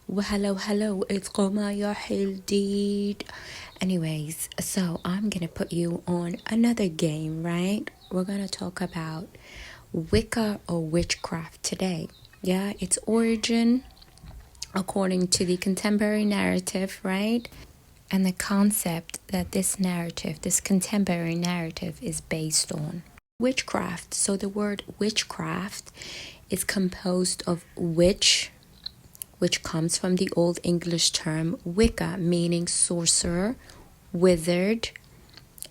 Well, hello, it's Qomaya Hildid. Anyways, so I'm gonna put you on another game, right? We're gonna talk about Wicca or witchcraft today. Yeah, its origin according to the contemporary narrative, right? And the concept that this contemporary narrative, is based on. Witchcraft. So the word witchcraft is composed of witch, which comes from the Old English term Wicca, meaning sorcerer, wizard,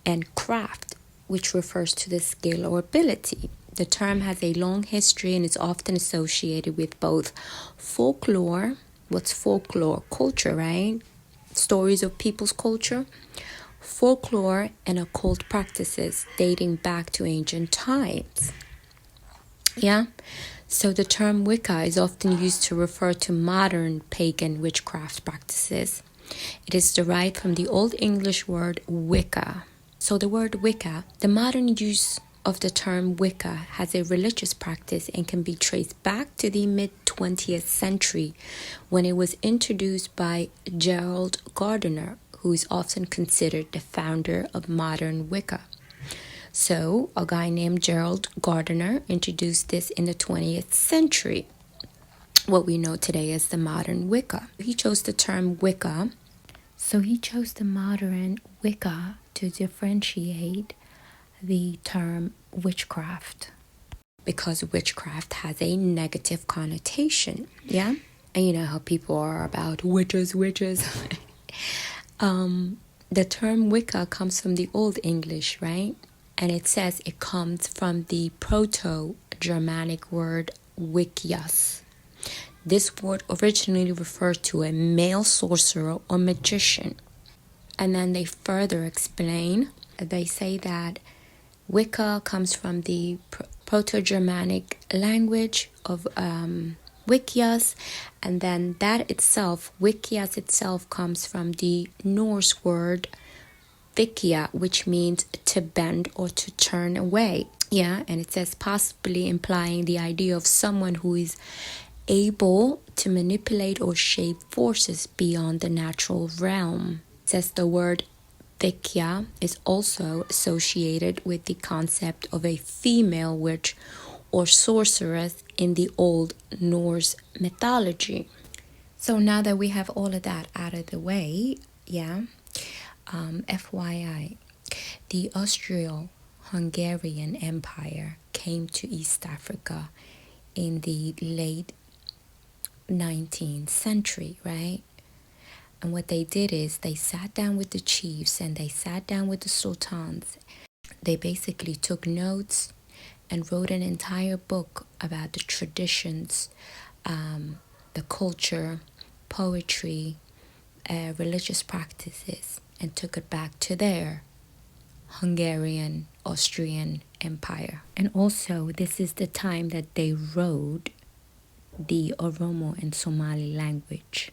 and craft, which refers to the skill or ability. The term has a long history and is often associated with both folklore. What's folklore? Culture, right? Stories of people's culture. Folklore and occult practices dating back to ancient times. Yeah. So the term Wicca is often used to refer to modern pagan witchcraft practices. It is derived from the Old English word Wicca. So the word Wicca, the modern use of the term Wicca has a religious practice and can be traced back to the mid-20th century when it was introduced by Gerald Gardner, who is often considered the founder of modern Wicca. So, a guy named Gerald Gardner introduced this in the 20th century, what we know today as the modern Wicca. He chose the term Wicca. So he chose the modern Wicca to differentiate the term witchcraft, because witchcraft has a negative connotation, yeah? And you know how people are about witches. The term Wicca comes from the Old English, right? And it says it comes from the Proto-Germanic word Wickius. This word originally refers to a male sorcerer or magician. And then they further explain, they say that Wicca comes from the Proto-Germanic language of Wickius, and then that itself, Wickius itself, comes from the Norse word Vikia, which means to bend or to turn away. Yeah, and it says possibly implying the idea of someone who is able to manipulate or shape forces beyond the natural realm. It says the word Vikia is also associated with the concept of a female witch or sorceress in the Old Norse mythology. So now that we have all of that out of the way, yeah, FYI, the Austro-Hungarian Empire came to East Africa in the late 19th century, right? And what they did is they sat down with the chiefs and they sat down with the sultans. They basically took notes and wrote an entire book about the traditions, the culture, poetry, religious practices, and took it back to their Hungarian, Austrian Empire. And also, this is the time that they wrote the Oromo and Somali language.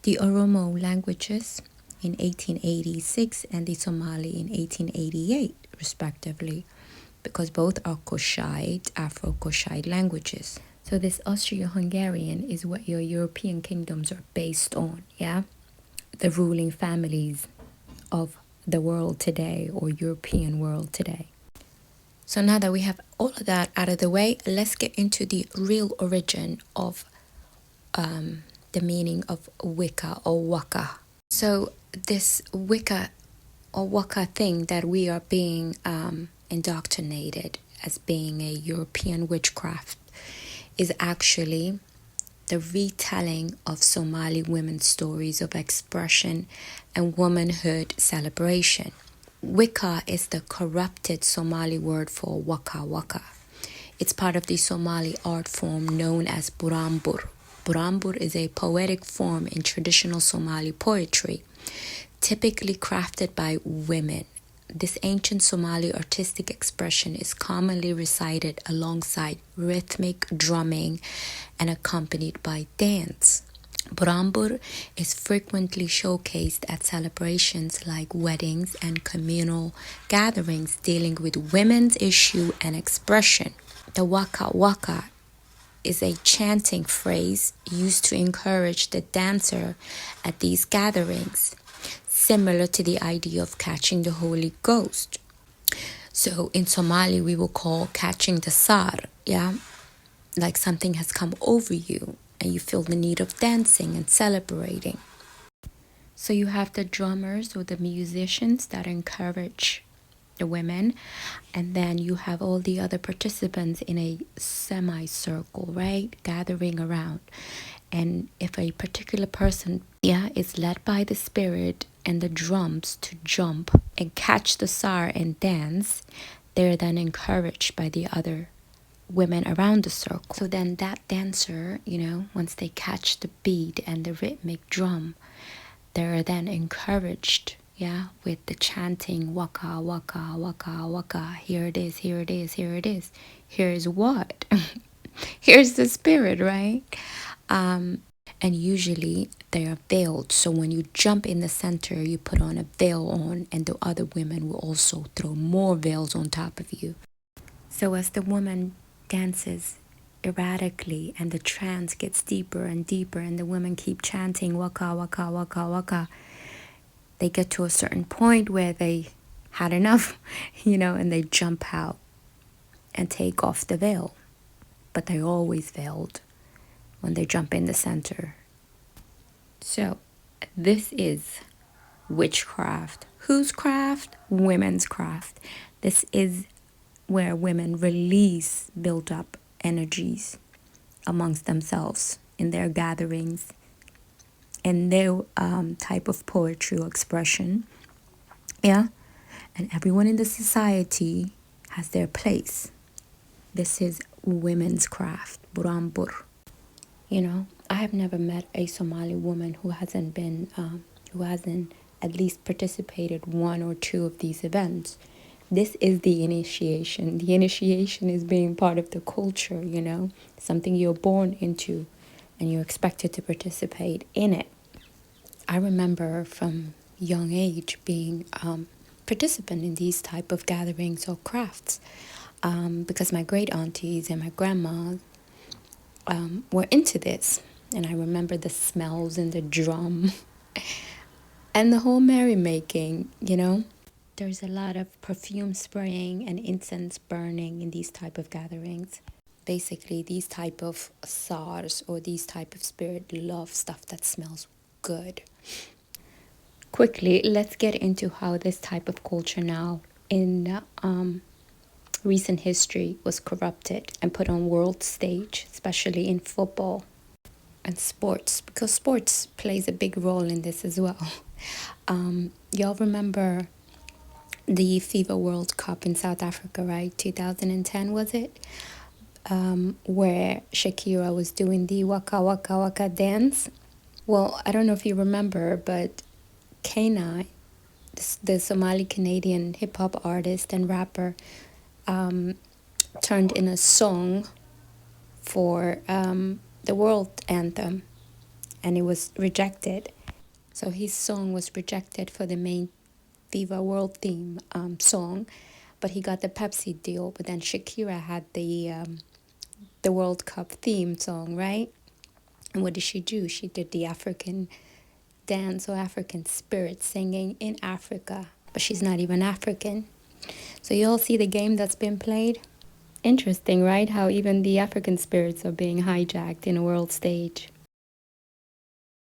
The Oromo languages in 1886 and the Somali in 1888, respectively, because both are Koshite, Afro-Koshite languages. So this Austro-Hungarian is what your European kingdoms are based on, yeah? The ruling families of the world today, or European world today. So now that we have all of that out of the way, let's get into the real origin of the meaning of Wicca or Waka. So this Wicca or Waka thing that we are being indoctrinated as being a European witchcraft is actually the retelling of Somali women's stories of expression and womanhood celebration. Wicca is the corrupted Somali word for waka waka. It's part of the Somali art form known as Burambur. Burambur is a poetic form in traditional Somali poetry, typically crafted by women. This ancient Somali artistic expression is commonly recited alongside rhythmic drumming and accompanied by dance. Burambur is frequently showcased at celebrations like weddings and communal gatherings dealing with women's issue and expression. The waka waka is a chanting phrase used to encourage the dancer at these gatherings, similar to the idea of catching the Holy Ghost. So in Somali, we will call catching the sar, yeah? Like something has come over you and you feel the need of dancing and celebrating. So you have the drummers or the musicians that encourage the women, and then you have all the other participants in a semicircle, right, gathering around. And if a particular person, is led by the spirit and the drums to jump and catch the sar and dance, they're then encouraged by the other women around the circle. So then that dancer, once they catch the beat and the rhythmic drum, they're then encouraged, with the chanting, waka, waka, waka, waka. Here it is, here it is, here it is. Here's what? Here's the spirit, right? And usually they are veiled. So when you jump in the center, you put on a veil on, and the other women will also throw more veils on top of you. So as the woman dances erratically and the trance gets deeper and deeper and the women keep chanting waka, waka, waka, waka, they get to a certain point where they had enough, and they jump out and take off the veil. But they're always veiled when they jump in the center. So this is witchcraft. Whose craft? Women's craft. This is where women release built up energies amongst themselves in their gatherings, in their type of poetry or expression. Yeah. And everyone in the society has their place. This is women's craft, burambur. I have never met a Somali woman who hasn't at least participated one or two of these events. This is the initiation. The initiation is being part of the culture, something you're born into and you're expected to participate in it. I remember from young age being participant in these type of gatherings or crafts because my great aunties and my grandma were into this. And I remember the smells and the drum and the whole merrymaking, There's a lot of perfume spraying and incense burning in these type of gatherings. Basically, these type of SARS or these type of spirit love stuff that smells good. Quickly, let's get into how this type of culture now in recent history was corrupted and put on world stage, especially in football and sports, because sports plays a big role in this as well. Y'all remember the FIFA World Cup in South Africa, right? 2010 was it? Where Shakira was doing the waka waka waka dance. Well, I don't know if you remember, but Kana, the Somali Canadian hip hop artist and rapper, turned in a song for the world anthem, and it was rejected. So his song was rejected for the main FIFA World theme song, but he got the Pepsi deal. But then Shakira had the World Cup theme song, right? And what did she do? She did the African dance or African spirit singing in Africa, but she's not even African. So you all see the game that's been played? Interesting, right? How even the African spirits are being hijacked in a world stage.